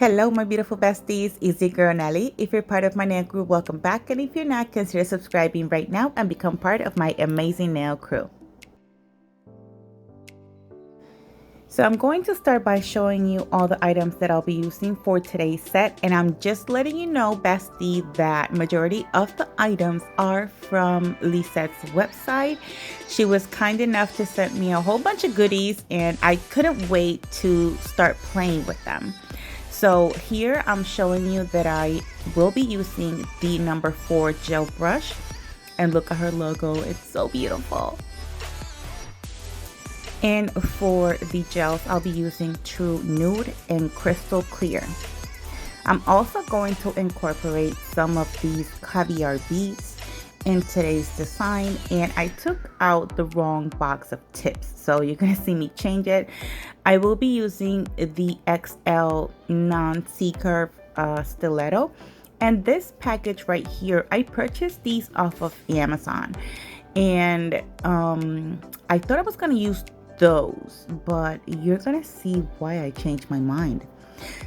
Hello, my beautiful besties. It's your girl Nelly. If you're part of my nail crew, welcome back. And if you're not, consider subscribing right now and become part of my amazing nail crew. So I'm going to start by showing you all the items that I'll be using for today's set. And I'm just letting you know, bestie, that majority of the items are from Lissette's website. She was kind enough to send me a whole bunch of goodies and I couldn't wait to start playing with them. So here I'm showing you that I will be using the number 4 gel brush, and look at her logo, it's so beautiful. And for the gels, I'll be using True Nude and Crystal Clear. I'm also going to incorporate some of these caviar beads in today's design, and I took out the wrong box of tips, so you're gonna see me change it. I will be using the XL non-C-curve stiletto, and this package right here, I purchased these off of Amazon, and I thought I was gonna use those, but you're gonna see why I changed my mind.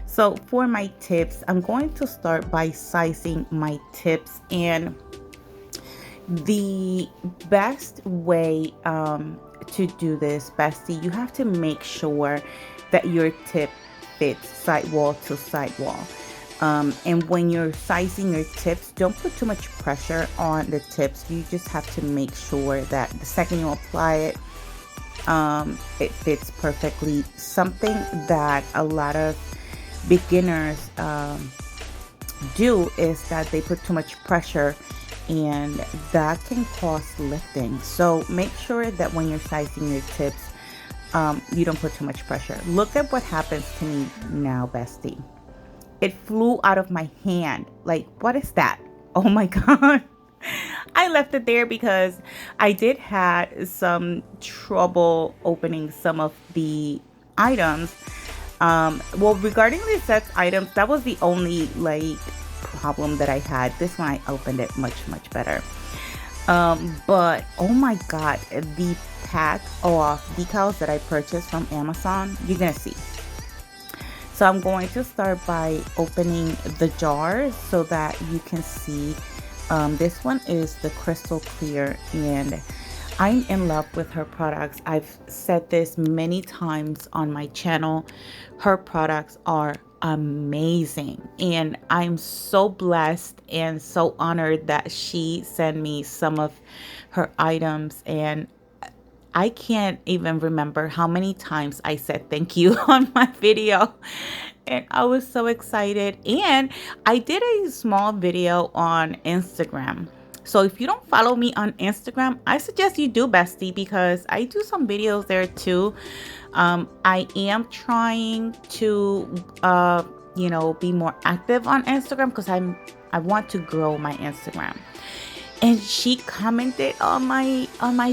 So for my tips, I'm going to start by sizing my tips, and the best way to do this, bestie, you have to make sure that your tip fits sidewall to sidewall. And when you're sizing your tips, don't put too much pressure on the tips. You just have to make sure that the second you apply it, it fits perfectly. Something that a lot of beginners do is that they put too much pressure, and that can cause lifting. So make sure that when you're sizing your tips, you don't put too much pressure. Look at what happens to me now, bestie. It flew out of my hand. Like, what is that? Oh my God. I left it there because I did have some trouble opening some of the items. Well, regarding Lissette's items, that was the only problem that I had. This one I opened it much better. But oh my God, the pack of decals that I purchased from Amazon, you're gonna see. So I'm going to start by opening the jars so that you can see. This one is the Crystal Clear, and I'm in love with her products. I've said this many times on my channel. Her products are amazing, and I'm so blessed and so honored that she sent me some of her items, and I can't even remember how many times I said thank you on my video, and I was so excited. And I did a small video on Instagram. So if you don't follow me on Instagram, I suggest you do, bestie, because I do some videos there too. I am trying to, be more active on Instagram because I want to grow my Instagram. And she commented on my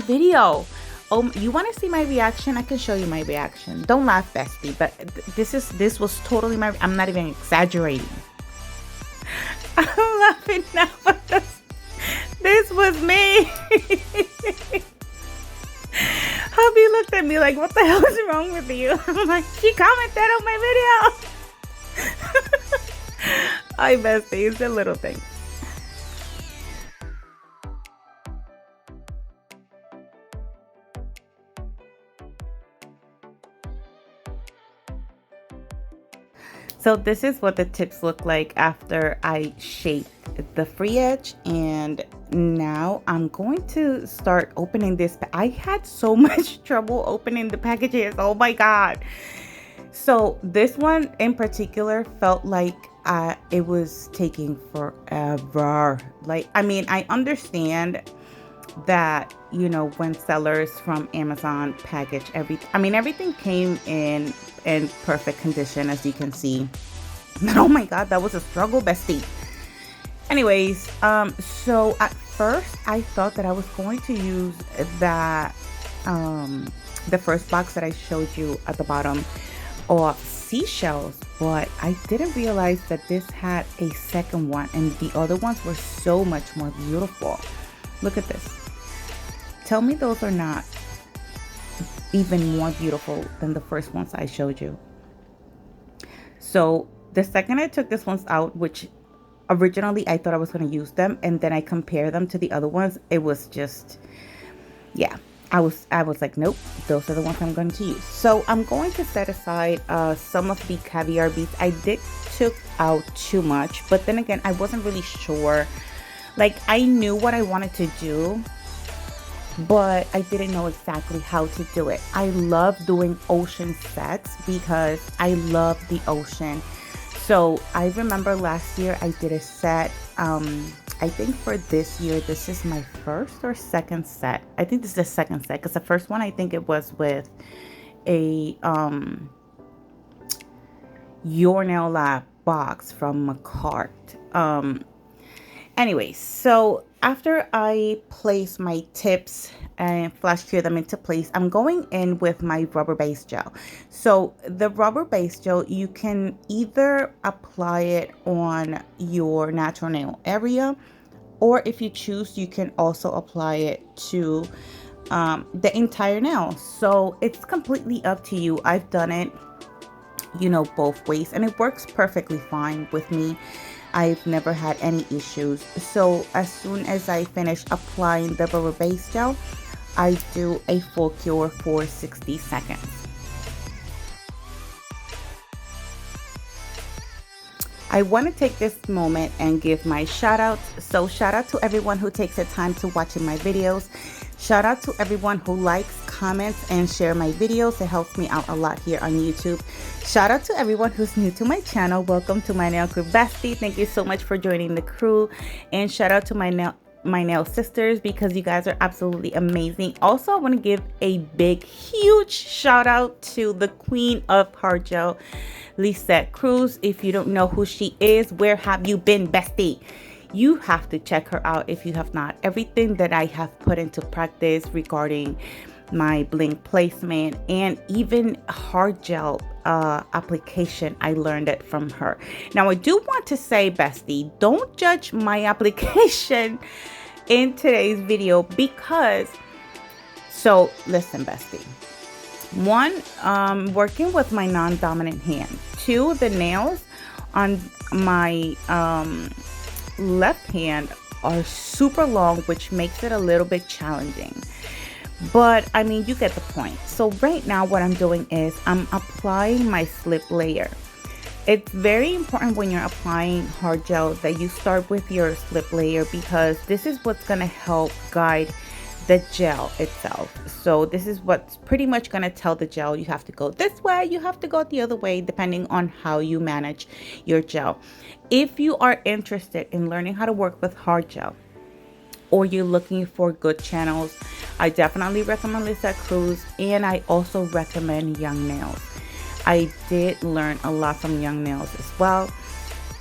video. Oh, you want to see my reaction? I can show you my reaction. Don't laugh, bestie, but this was totally I'm not even exaggerating. I'm laughing now, but this was me. Hubby looked at me like, what the hell is wrong with you? I'm like, she commented on my video. Hi, bestie, it's a little thing. So this is what the tips look like after I shaped the free edge, and now I'm going to start opening this. I had so much trouble opening the packages. Oh my God. So this one in particular felt like it was taking forever. I understand that, when sellers from Amazon package everything came in perfect condition, as you can see. But oh my God, that was a struggle, bestie. Anyways, so at first I thought that I was going to use that the first box that I showed you at the bottom of seashells, but I didn't realize that this had a second one, and the other ones were so much more beautiful. Look at this. Tell me those are not even more beautiful than the first ones I showed you. So the second I took this ones out, which originally I thought I was going to use them, and then I compare them to the other ones, it was just, yeah, I was like, nope, those are the ones I'm going to use. So I'm going to set aside some of the caviar beads. I did took out too much, but then again, I wasn't really sure. Like, I knew what I wanted to do, but I didn't know exactly how to do it. I love doing ocean sets because I love the ocean. So I remember last year I did a set. I think for this year, this is my first or second set. I think this is the second set because the first one, I think it was with a Your Nail Lab box from McCart. Anyways, so after I place my tips and flash cure them into place, I'm going in with my rubber base gel. So the rubber base gel, you can either apply it on your natural nail area, or if you choose, you can also apply it to the entire nail. So it's completely up to you. I've done it, you know, both ways, and it works perfectly fine with me. I've never had any issues. So as soon as I finish applying the rubber base gel, I do a full cure for 60 seconds. I want to take this moment and give my shout outs. So shout out to everyone who takes the time to watching my videos. Shout out to everyone who likes, comments, and share my videos. It helps me out a lot here on YouTube. Shout out to everyone who's new to my channel. Welcome to my nail crew bestie. Thank you so much for joining the crew. And shout out to my nail sisters, because you guys are absolutely amazing. Also, I want to give a big, huge shout out to the queen of hard gel, Lissette Cruz. If you don't know who she is, where have you been, bestie? You have to check her out if you have not. Everything that I have put into practice regarding my bling placement and even hard gel application, I learned it from her. Now, I do want to say, bestie, don't judge my application in today's video, because, so listen, bestie. One, working with my non-dominant hand. Two, the nails on my left hand are super long, which makes it a little bit challenging, but I mean, you get the point. So right now what I'm doing is I'm applying my slip layer. It's very important when you're applying hard gel that you start with your slip layer, because this is what's going to help guide the gel itself. So this is what's pretty much going to tell the gel you have to go this way, you have to go the other way, depending on how you manage your gel. If you are interested in learning how to work with hard gel, or you're looking for good channels, I definitely recommend Lissette Cruz, and I also recommend Young Nails. I did learn a lot from Young Nails as well.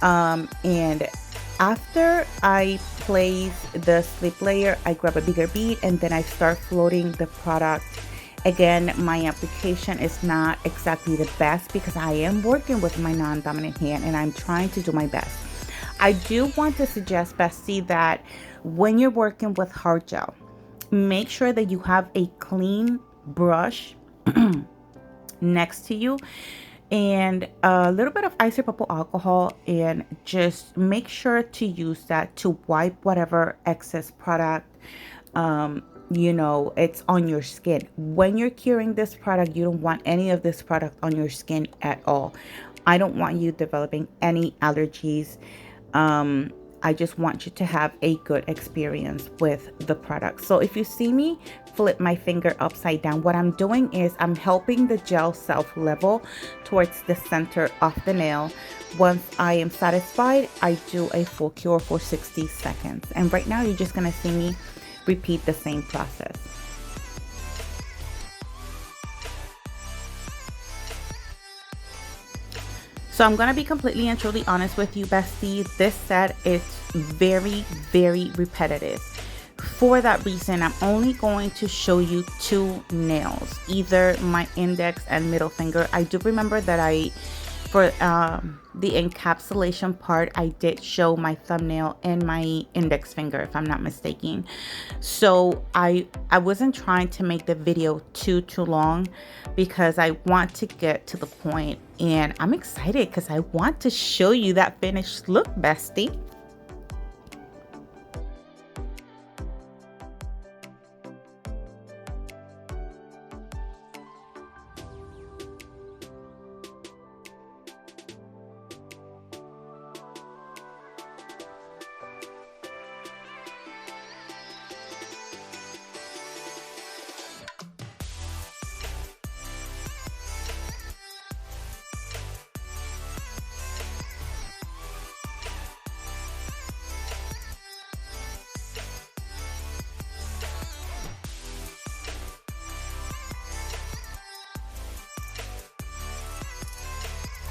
And after I place the slip layer, I grab a bigger bead and then I start floating the product. Again, my application is not exactly the best because I am working with my non-dominant hand and I'm trying to do my best. I do want to suggest, bestie, that when you're working with hard gel, make sure that you have a clean brush next to you and a little bit of isopropyl alcohol, and just make sure to use that to wipe whatever excess product you know, it's on your skin. When you're curing this product, you don't want any of this product on your skin at all. I don't want you developing any allergies. I just want you to have a good experience with the product. So if you see me flip my finger upside down, what I'm doing is I'm helping the gel self-level towards the center of the nail. Once I am satisfied, I do a full cure for 60 seconds. And right now, you're just gonna see me repeat the same process. So I'm gonna be completely and truly honest with you, bestie. This set is very, very repetitive. For that reason, I'm only going to show you two nails, either my index and middle finger. I do remember that the encapsulation part, I did show my thumbnail and my index finger, if I'm not mistaken. So I wasn't trying to make the video too long, because I want to get to the point, and I'm excited because I want to show you that finished look, bestie.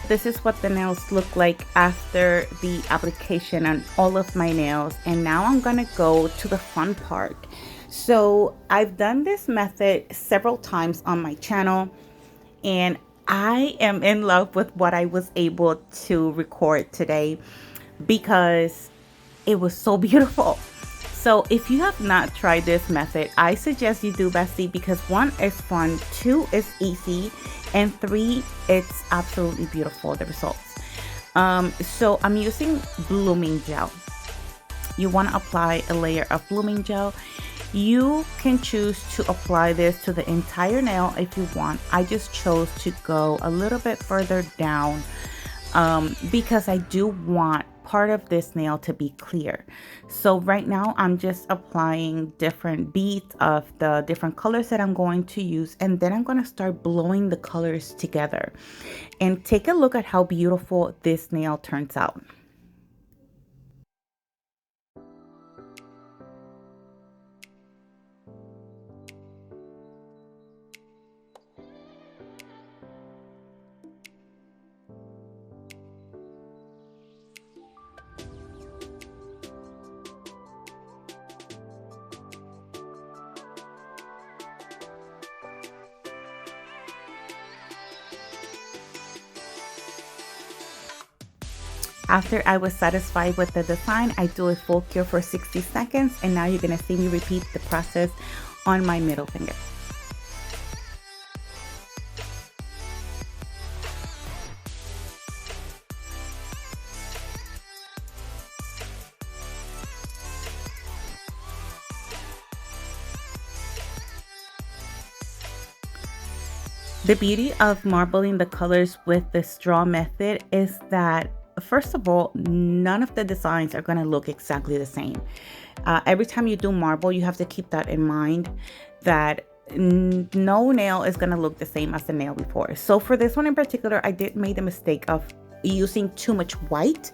This is what the nails look like after the application on all of my nails. And now I'm gonna go to the fun part. So I've done this method several times on my channel, and I am in love with what I was able to record today because it was so beautiful. So if you have not tried this method, I suggest you do, bestie, because 1, it's fun, 2, it's easy, and 3, it's absolutely beautiful, the results. So I'm using blooming gel. You want to apply a layer of blooming gel. You can choose to apply this to the entire nail if you want. I just chose to go a little bit further down because I do want part of this nail to be clear. So right now I'm just applying different beads of the different colors that I'm going to use, and then I'm going to start blowing the colors together. And take a look at how beautiful this nail turns out. After I was satisfied with the design, I do a full cure for 60 seconds, and now you're gonna see me repeat the process on my middle finger. The beauty of marbling the colors with the straw method is that, first of all, none of the designs are going to look exactly the same. Every time you do marble, you have to keep that in mind, that no nail is going to look the same as the nail before. So for this one in particular, I did make the mistake of using too much white,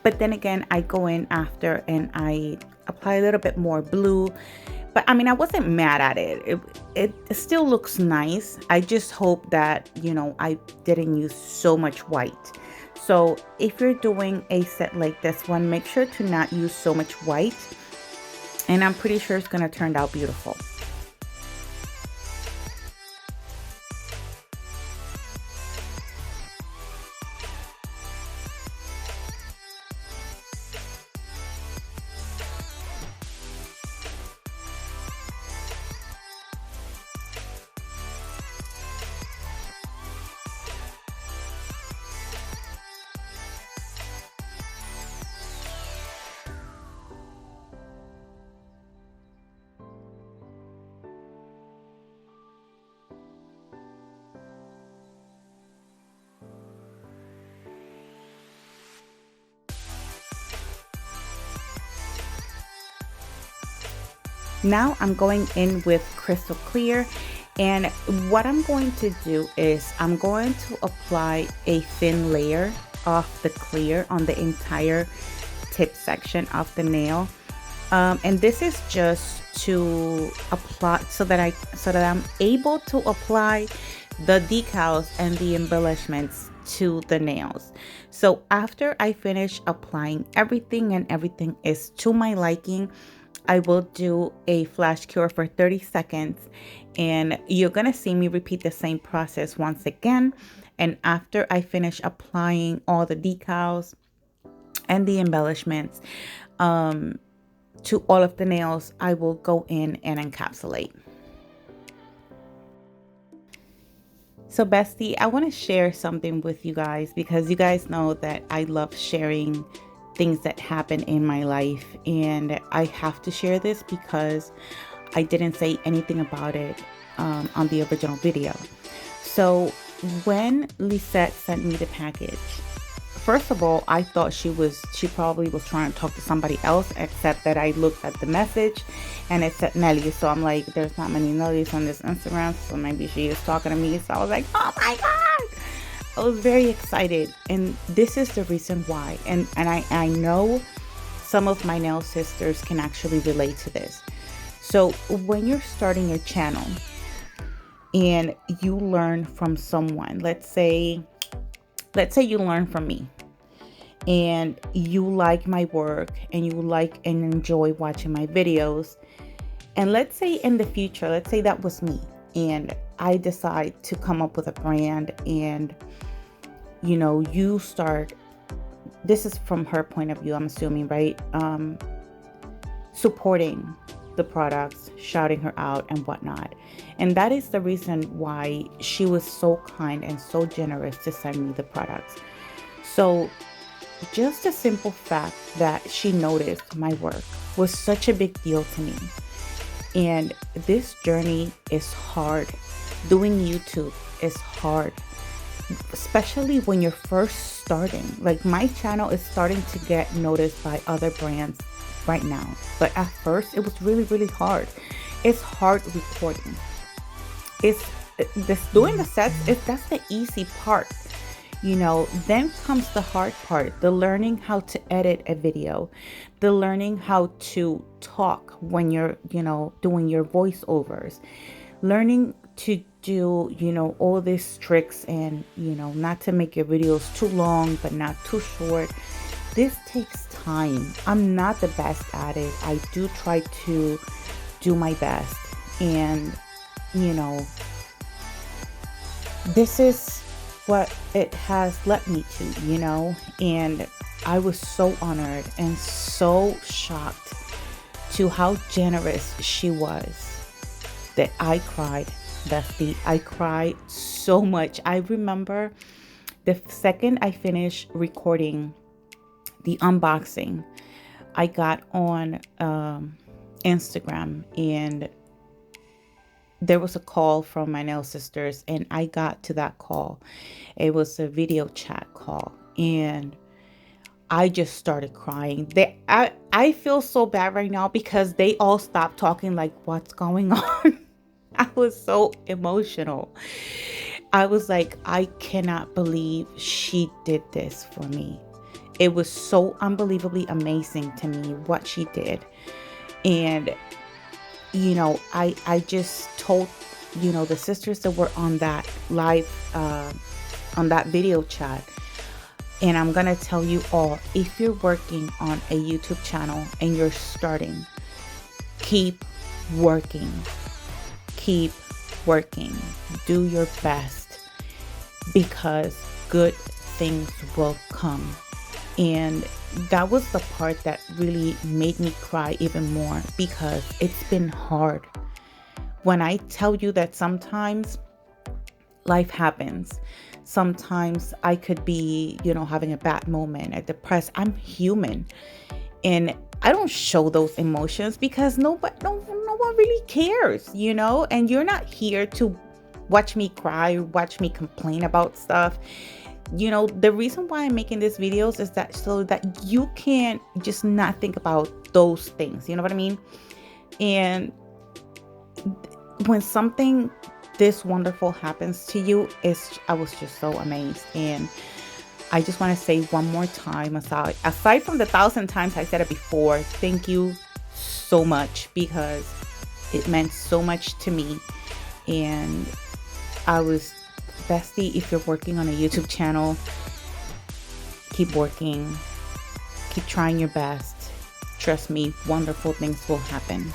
but then again, I go in after and I apply a little bit more blue. But I mean, I wasn't mad at it. It still looks nice. I just hope that, you know, I didn't use so much white. So if you're doing a set like this one, make sure to not use so much white. And I'm pretty sure it's going to turn out beautiful. Now I'm going in with crystal clear, and what I'm going to do is I'm going to apply a thin layer of the clear on the entire tip section of the nail. And this is just to apply so that I'm able to apply the decals and the embellishments to the nails. So after I finish applying everything and everything is to my liking, I will do a flash cure for 30 seconds, and you're gonna see me repeat the same process once again. And after I finish applying all the decals and the embellishments to all of the nails, I will go in and encapsulate. So bestie, I want to share something with you guys, because you guys know that I love sharing things that happen in my life, and I have to share this because I didn't say anything about it on the original video. So when Lissette sent me the package, first of all, I thought she probably was trying to talk to somebody else, except that I looked at the message and it said Nelly. So I'm like, there's not many Nellies on this Instagram, so maybe she is talking to me. So I was like, oh my God. I was very excited. And this is the reason why. And I know some of my nail sisters can actually relate to this. So when you're starting your channel and you learn from someone, let's say you learn from me, and you like my work and you like and enjoy watching my videos, and let's say in the future, let's say that was me, and I decide to come up with a brand, and you start, this is from her point of view, I'm assuming, right? Supporting the products, shouting her out and whatnot. And that is the reason why she was so kind and so generous to send me the products. So just a simple fact that she noticed my work was such a big deal to me. And this journey is hard. Doing YouTube is hard, especially when you're first starting. Like, my channel is starting to get noticed by other brands right now, but at first it was really, really hard. It's hard recording. It's this doing the sets. That's the easy part. Then comes the hard part, the learning how to edit a video, the learning how to talk when you're, doing your voiceovers, learning to do, all these tricks, and, not to make your videos too long, but not too short. This takes time. I'm not the best at it. I do try to do my best. And, this is what it has led me to, and I was so honored and so shocked to how generous she was that I cried, bestie. I cried so much. I remember the second I finished recording the unboxing, I got on Instagram, and there was a call from my nail sisters, and I got to that call. It was a video chat call, and I just started crying. I feel so bad right now because they all stopped talking, like, what's going on? I was so emotional. I was like, I cannot believe she did this for me. It was so unbelievably amazing to me what she did. And I just told, the sisters that were on that live, on that video chat, and I'm gonna tell you all, if you're working on a YouTube channel and you're starting, keep working, do your best, because good things will come. And that was the part that really made me cry even more, because it's been hard. When I tell you that sometimes life happens, sometimes I could be, having a bad moment, or depressed. I'm human, and I don't show those emotions because no one really cares, and you're not here to watch me cry or watch me complain about stuff. The reason why I'm making these videos is that so that you can just not think about those things. You know what I mean? And when something this wonderful happens to you, I was just so amazed. And I just want to say one more time, aside from the 1,000 times I said it before, thank you so much, because it meant so much to me. And bestie, if you're working on a YouTube channel, keep working, keep trying your best, trust me, wonderful things will happen.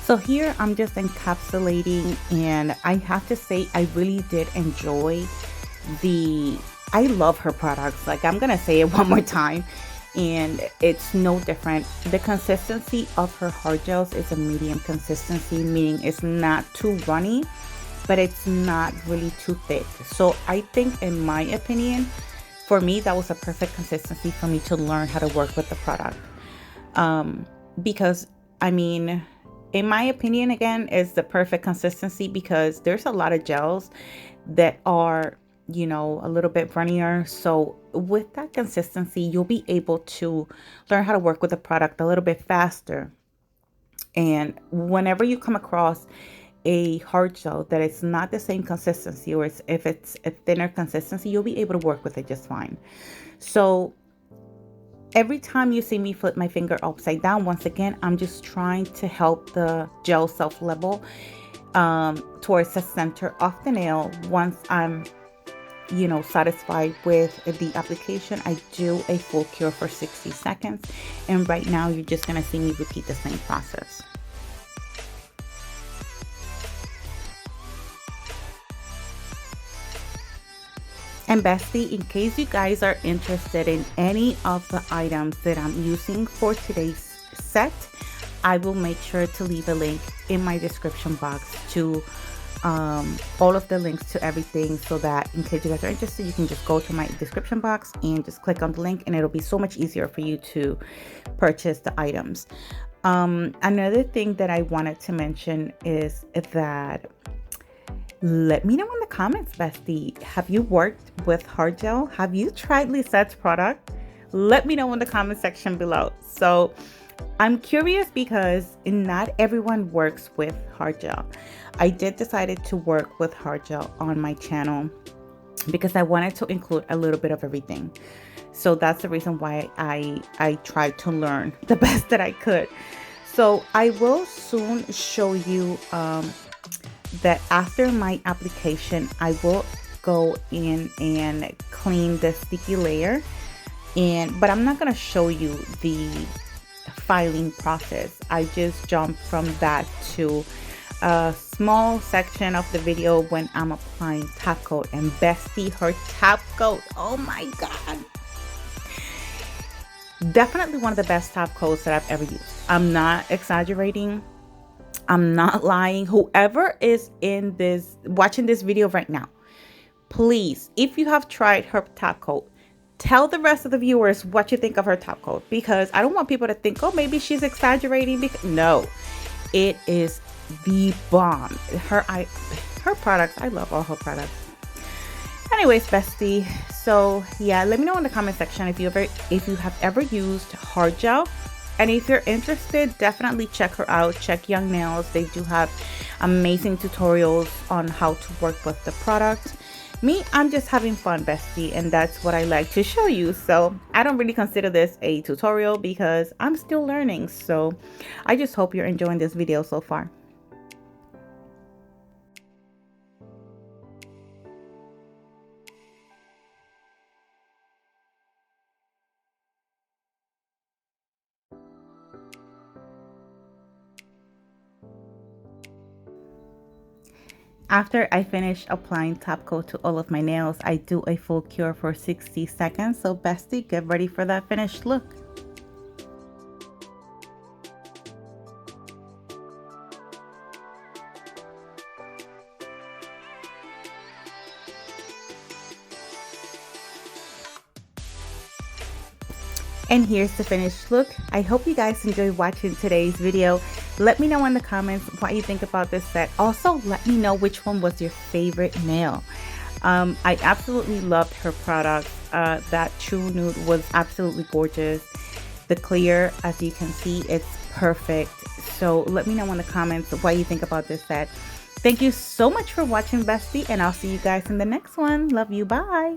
So here I'm just encapsulating, and I have to say I really did enjoy I love her products. Like, I'm gonna say it one more time, and it's no different. The consistency of her hard gels is a medium consistency, meaning it's not too runny, but it's not really too thick. So I think, in my opinion, for me, that was a perfect consistency for me to learn how to work with the product. Because, I mean, in my opinion, again, is the perfect consistency, because there's a lot of gels that are, you know, a little bit runnier. So with that consistency, you'll be able to learn how to work with the product a little bit faster. And whenever you come across a hard gel that it's not the same consistency, or if it's a thinner consistency, you'll be able to work with it just fine. So every time you see me flip my finger upside down, once again, I'm just trying to help the gel self-level towards the center of the nail. Once I'm, you know, satisfied with the application, I do a full cure for 60 seconds. And right now, you're just going to see me repeat the same process. And bestie, in case you guys are interested in any of the items that I'm using for today's set, I will make sure to leave a link in my description box to all of the links to everything, so that in case you guys are interested, you can just go to my description box and just click on the link, and it'll be so much easier for you to purchase the items. Another thing that I wanted to mention is that, let me know in the comments, bestie, have you worked with hard gel? Have you tried Lissette's product? Let me know in the comment section below. So I'm curious, because not everyone works with hard gel. I did decide to work with hard gel on my channel because I wanted to include a little bit of everything. So that's the reason why I tried to learn the best that I could. So I will soon show you that after my application, I will go in and clean the sticky layer, but I'm not going to show you the filing process. I just jump from that to a small section of the video when I'm applying top coat. And bestie, her top coat, oh my god, definitely one of the best top coats that I've ever used. I'm not exaggerating, I'm not lying. Whoever is in this, watching this video right now, please, if you have tried her top coat, tell the rest of the viewers what you think of her top coat, because I don't want people to think, oh, maybe she's exaggerating. Because no, it is the bomb. Her products, I love all her products. Anyways, bestie, so yeah, let me know in the comment section if you have ever used hard gel. And if you're interested, definitely check her out. Check Young Nails. They do have amazing tutorials on how to work with the product. Me, I'm just having fun, bestie, and that's what I like to show you. So I don't really consider this a tutorial because I'm still learning. So I just hope you're enjoying this video so far. After I finish applying top coat to all of my nails, I do a full cure for 60 seconds. So bestie, get ready for that finished look. And here's the finished look. I hope you guys enjoyed watching today's video. Let me know in the comments what you think about this set. Also, let me know which one was your favorite nail. I absolutely loved her product. That true nude was absolutely gorgeous. The clear, as you can see, it's perfect. So let me know in the comments what you think about this set. Thank you so much for watching, bestie, and I'll see you guys in the next one. Love you. Bye.